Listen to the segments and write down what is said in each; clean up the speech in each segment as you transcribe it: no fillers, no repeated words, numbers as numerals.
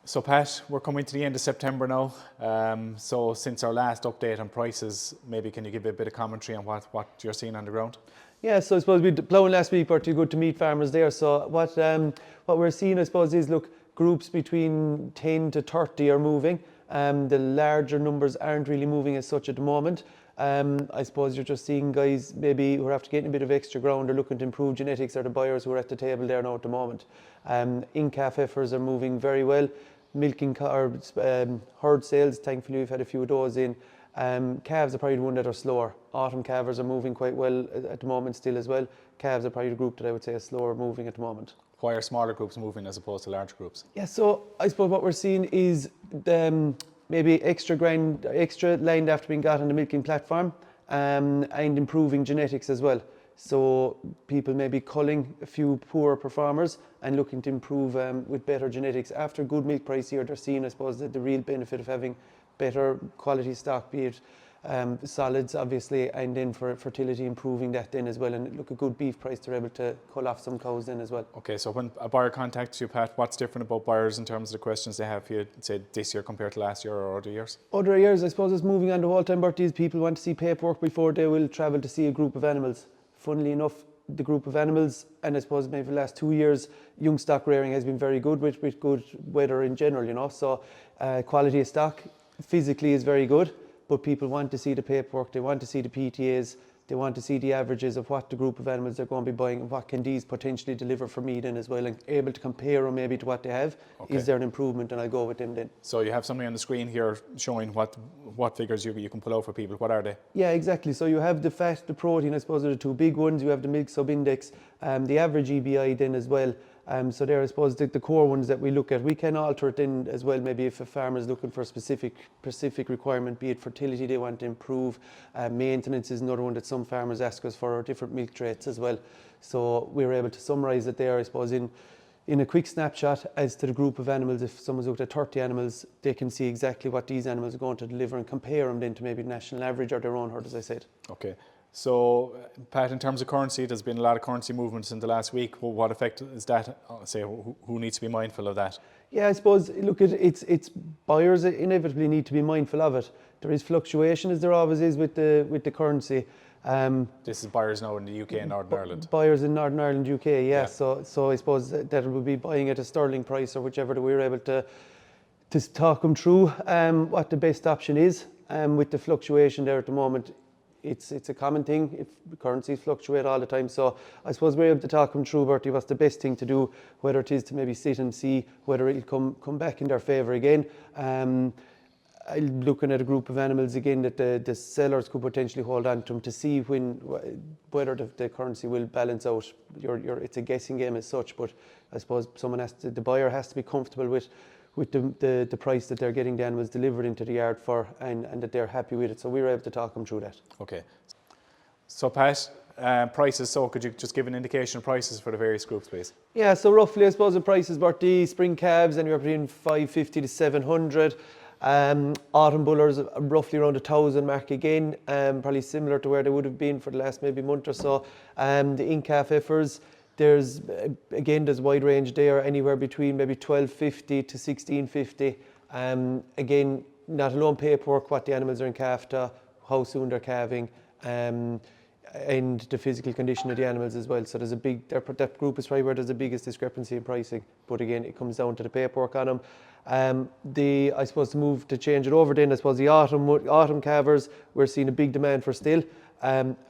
So Pat, we're coming to the end of September now. So since our last update on prices, maybe can you give a bit of commentary on what you're seeing on the ground? Yeah, so I suppose we ploughing last week, but too good to meet farmers there. So what we're seeing, I suppose, is look, groups between 10 to 30 are moving. The larger numbers aren't really moving as such at the moment. I suppose you're just seeing guys maybe who are after getting a bit of extra ground or looking to improve genetics, are the buyers who are at the table there now at the moment. In-calf heifers are moving very well. Milking herd sales, thankfully we've had a few of those in. Calves are probably the one that are slower. Autumn calvers are moving quite well at the moment still as well. Calves are probably the group that I would say is slower moving at the moment. Why are smaller groups moving as opposed to large groups? Yeah, so I suppose what we're seeing is maybe extra land after being got on the milking platform and improving genetics as well. So people may be culling a few poorer performers and looking to improve with better genetics. After good milk price year, they're seeing, I suppose, the real benefit of having better quality stock, be it solids obviously, and then for fertility improving that then as well, and look, a good beef price, they're able to cull off some cows then as well. Okay, so when a buyer contacts you, Pat, what's different about buyers in terms of the questions they have for you, say this year compared to last year or other years? Other years, I suppose, it's moving on the whole time, Bertie, is people want to see paperwork before they will travel to see a group of animals. Funnily enough, the group of animals, and I suppose maybe the last 2 years, young stock rearing has been very good with good weather in general, you know, so quality of stock physically is very good, but people want to see the paperwork, they want to see the PTAs, they want to see the averages of what the group of animals they're going to be buying and what can these potentially deliver for me then as well, and able to compare them maybe to what they have. Okay. Is there an improvement, and I'll go with them then. So you have something on the screen here showing what figures you can pull out for people. What are they? Yeah, exactly. So you have the fat, the protein, I suppose are the two big ones. You have the milk sub-index, the average EBI then as well. So there, I suppose, the core ones that we look at. We can alter it then as well, maybe if a farmer is looking for a specific requirement, be it fertility they want to improve, maintenance is another one that some farmers ask us for, or different milk traits as well. So we're able to summarise it there, I suppose, in a quick snapshot as to the group of animals. If someone's looked at 30 animals, they can see exactly what these animals are going to deliver and compare them then to maybe the national average or their own herd, as I said. Okay. So, Pat, in terms of currency, there's been a lot of currency movements in the last week. Well, what effect is that? Say, who needs to be mindful of that? Yeah, I suppose, look, it's buyers inevitably need to be mindful of it. There is fluctuation, as there always is with the currency. This is buyers now in the UK and Northern Ireland. Buyers in Northern Ireland, UK, yeah. So I suppose that will be buying at a sterling price or whichever that we're able to talk them through what the best option is. With the fluctuation there at the moment, it's a common thing if currencies fluctuate all the time. So I suppose we're able to talk them through, Bertie, what's the best thing to do, whether it is to maybe sit and see whether it'll come back in their favour again. Looking at a group of animals again that the sellers could potentially hold on to them to see whether the currency will balance out. It's a guessing game as such, but I suppose the buyer has to be comfortable with the price that they're getting the animals delivered into the yard for, and that they're happy with it. So we were able to talk them through that. Okay. So Pat, prices, so could you just give an indication of prices for the various groups, please? Yeah, so roughly I suppose the prices, Bertie, spring calves anywhere between 550 to 700. Autumn bullers roughly around 1,000 mark again, probably similar to where they would have been for the last maybe month or so. The in-calf heifers, there's wide range there, anywhere between maybe 1,250 to 1,650. Again, not alone paperwork, what the animals are in calf to, how soon they're calving, and the physical condition of the animals as well. So there's that group is probably where there's the biggest discrepancy in pricing. But again, it comes down to the paperwork on them. I suppose to change it over then, I suppose the autumn calvers, we're seeing a big demand for still.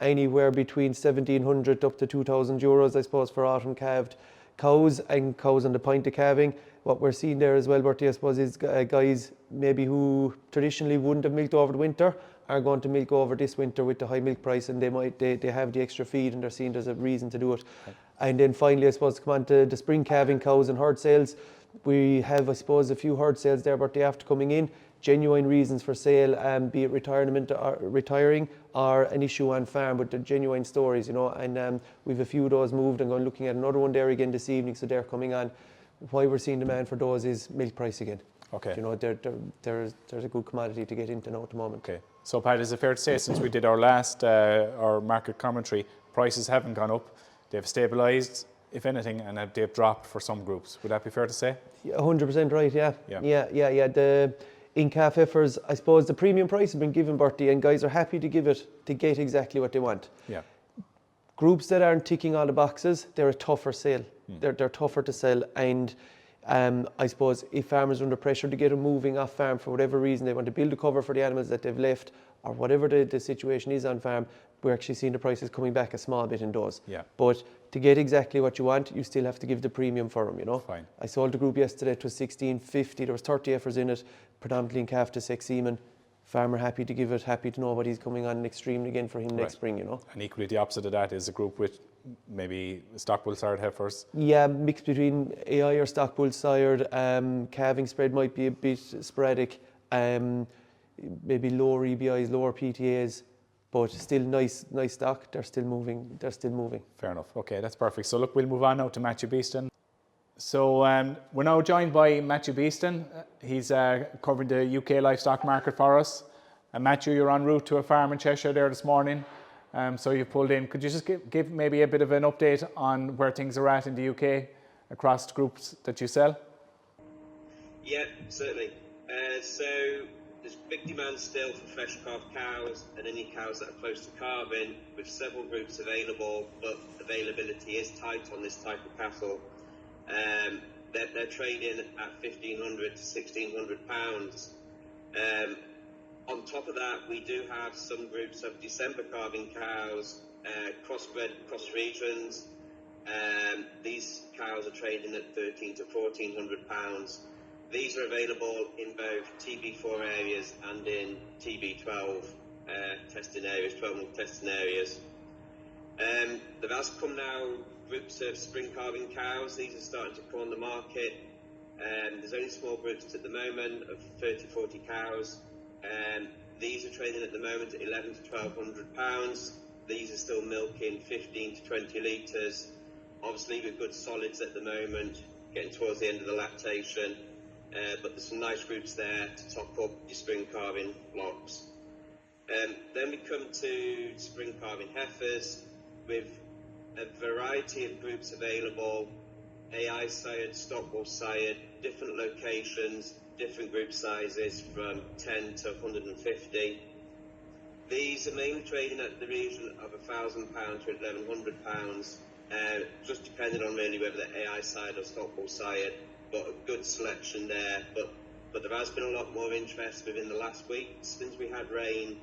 Anywhere between 1,700 up to 2,000 euros, I suppose, for autumn calved cows and cows on the point of calving. What we're seeing there as well, Bertie, I suppose, is guys maybe who traditionally wouldn't have milked over the winter are going to milk over this winter with the high milk price, and they have the extra feed and they're seeing there's a reason to do it. Okay. And then finally, I suppose, to come on to the spring calving cows and herd sales. We have, I suppose, a few herd sales there, Bertie, after coming in. Genuine reasons for sale, be it retirement or retiring or an issue on farm, but they're genuine stories, you know, and we've a few of those moved. I'm going looking at another one there again this evening, so they're coming on. Why we're seeing demand for those is milk price again. Okay. You know, there's a good commodity to get into now at the moment. Okay. So Pat, is it fair to say since we did our last our market commentary, prices haven't gone up, they've stabilised, if anything, and they've dropped for some groups. Would that be fair to say? 100% right, yeah. Yeah. Yeah. The in-calf heifers, I suppose the premium price has been given, Bertie, and guys are happy to give it to get exactly what they want. Yeah. Groups that aren't ticking all the boxes, they're a tougher sale. They're tougher to sell, and I suppose if farmers are under pressure to get them moving off farm for whatever reason, they want to build a cover for the animals that they've left, or whatever the situation is on farm, we're actually seeing the prices coming back a small bit in those. Yeah. But to get exactly what you want, you still have to give the premium for them, you know. Fine. I sold the group yesterday, it was 16.50, there was 30 heifers in it, predominantly in calf to sex semen. Farmer happy to give it, happy to know what he's coming on extreme again for him next spring, you know. And equally the opposite of that is a group with maybe stock bull sired heifers. Yeah, mixed between AI or stock bull sired, calving spread might be a bit sporadic, maybe lower EBIs, lower PTAs, but still nice stock. They're still moving. Fair enough. Okay, that's perfect. So look, we'll move on now to Matthew Beeston. So we're now joined by Matthew Beeston. He's covering the UK livestock market for us. And Matthew, you're en route to a farm in Cheshire there this morning. So you've pulled in. Could you just give maybe a bit of an update on where things are at in the UK across the groups that you sell? Yeah, certainly. So there's big demand still for fresh calved cows and any cows that are close to calving, with several groups available, but availability is tight on this type of cattle. They're trading at £1,500 to £1,600. On top of that, we do have some groups of December calving cows, crossbred across regions. These cows are trading at £1,300 to £1,400. These are available in both TB4 areas and in TB12 testing areas, 12-month testing areas. There has come now groups of spring calving cows. These are starting to come on the market. There's only small groups at the moment of 30-40 cows. These are trading at the moment at £1,100 to £1,200. These are still milking 15 to 20 litres. Obviously with good solids at the moment, getting towards the end of the lactation. But there's some nice groups there to top up your spring calving blocks. Then we come to spring calving heifers with a variety of groups available, AI sired, stock bull sired, different locations, different group sizes from 10 to 150. These are mainly trading at the region of £1,000 to £1,100, just depending on really whether they're AI sired or stock bull sired, but a good selection there. But there has been a lot more interest within the last week since we had rain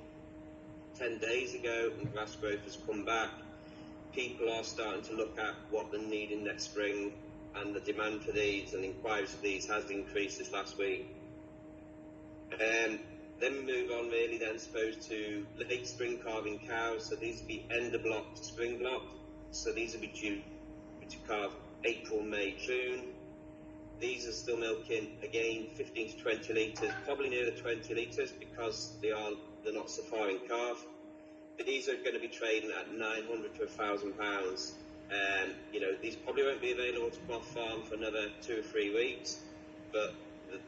10 days ago and grass growth has come back. People are starting to look at what they're needing next spring, and the demand for these and inquiries for these has increased this last week. Then we move on really then suppose to late spring calving cows. So these will be end of block to spring block. So these will be due to calve April, May, June. These are still milking again 15 to 20 litres, probably near the 20 litres because they're not so far in calf. But these are going to be trading at £900 to £1,000. You know, these probably won't be available to come off farm for another 2 or 3 weeks, but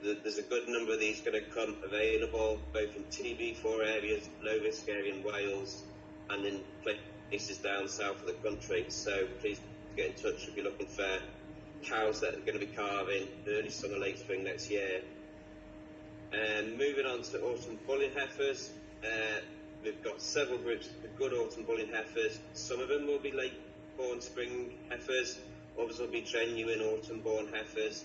there's a good number of these going to come available, both in TB4 areas, low risk area in Wales, and in places down south of the country. So please get in touch if you're looking for cows that are going to be calving early summer, late spring next year. And moving on to autumn bulling heifers, we've got several groups of good autumn bulling heifers. Some of them will be late born spring heifers, others will be genuine autumn born heifers.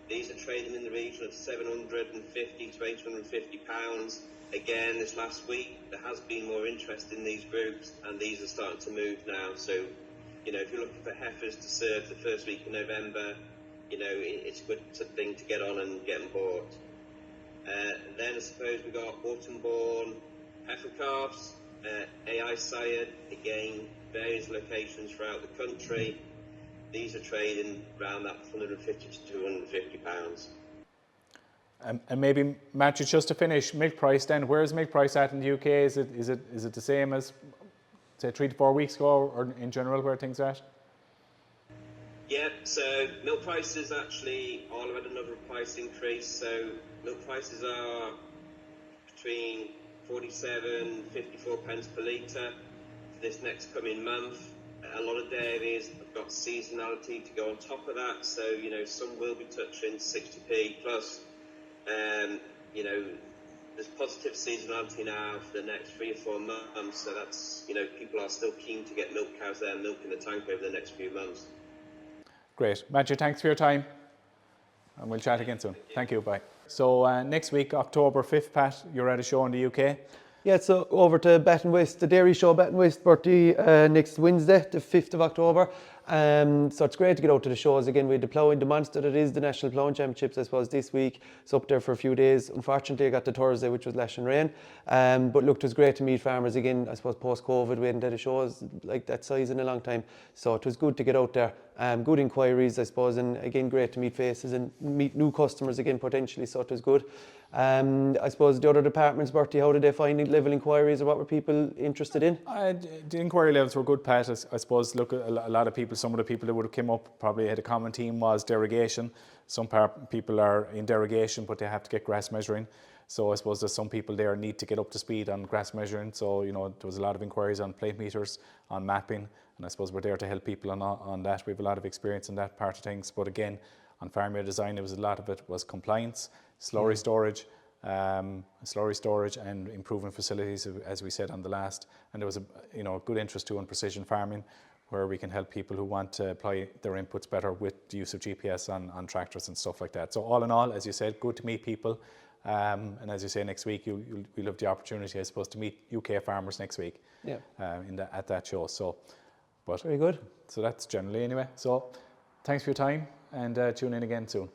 These are trading in the region of £750 to £850. Again, this last week there has been more interest in these groups, and these are starting to move now. So, you know, if you're looking for heifers to serve the first week of November, you know, it's a good thing to get on and get them bought. Then I suppose we've got autumn-born heifer calves, AI sired, again, various locations throughout the country. These are trading around that £150 to £250. And maybe, Matthew, just to finish, milk price then, where is milk price at in the UK? Is it the same as, say, 3 to 4 weeks ago, or in general where things are at? Yeah, so milk prices actually all have had another price increase. So milk prices are between 47 54 pence per litre for this next coming month. A lot of dairies are got seasonality to go on top of that. So, some will be touching 60p plus. There's positive seasonality now for the next 3 or 4 months. So that's, people are still keen to get milk cows there, milk in the tank over the next few months. Great. Matthew, thanks for your time. And we'll chat again soon. Thank you. Bye. So next week, October 5th, Pat, you're at a show in the UK. Yeah, so over to Baton West, the dairy show, Baton West, Bertie, next Wednesday, the 5th of October. So it's great to get out to the shows again. We had the ploughing, the monster that is the National Ploughing Championships, I suppose, this week. It's up there for a few days. Unfortunately, I got the Thursday, which was lash and rain. But look, it was great to meet farmers again. I suppose post-COVID, we hadn't had a shows like that size in a long time. So it was good to get out there. Good inquiries, I suppose, and again, great to meet faces and meet new customers again, potentially. So it was good. I suppose the other departments, Bertie, how did they find level inquiries, or what were people interested in? The inquiry levels were good, Pat. I suppose, look, a lot of people, some of the people that would have come up probably had a common theme was derogation. Some people are in derogation, but they have to get grass measuring. So I suppose there's some people there need to get up to speed on grass measuring. So, there was a lot of inquiries on plate meters, on mapping, and I suppose we're there to help people on that. We have a lot of experience in that part of things. But again, on farm area design, a lot of it was compliance, slurry storage, and improving facilities, as we said on the last. And there was a good interest too in precision farming, where we can help people who want to apply their inputs better with the use of GPS on tractors and stuff like that. So all in all, as you said, good to meet people. And as you say, next week we'll have the opportunity, I suppose, to meet UK farmers next week. Yeah. At that show. So, but very good. So that's generally anyway. So thanks for your time, and tune in again soon.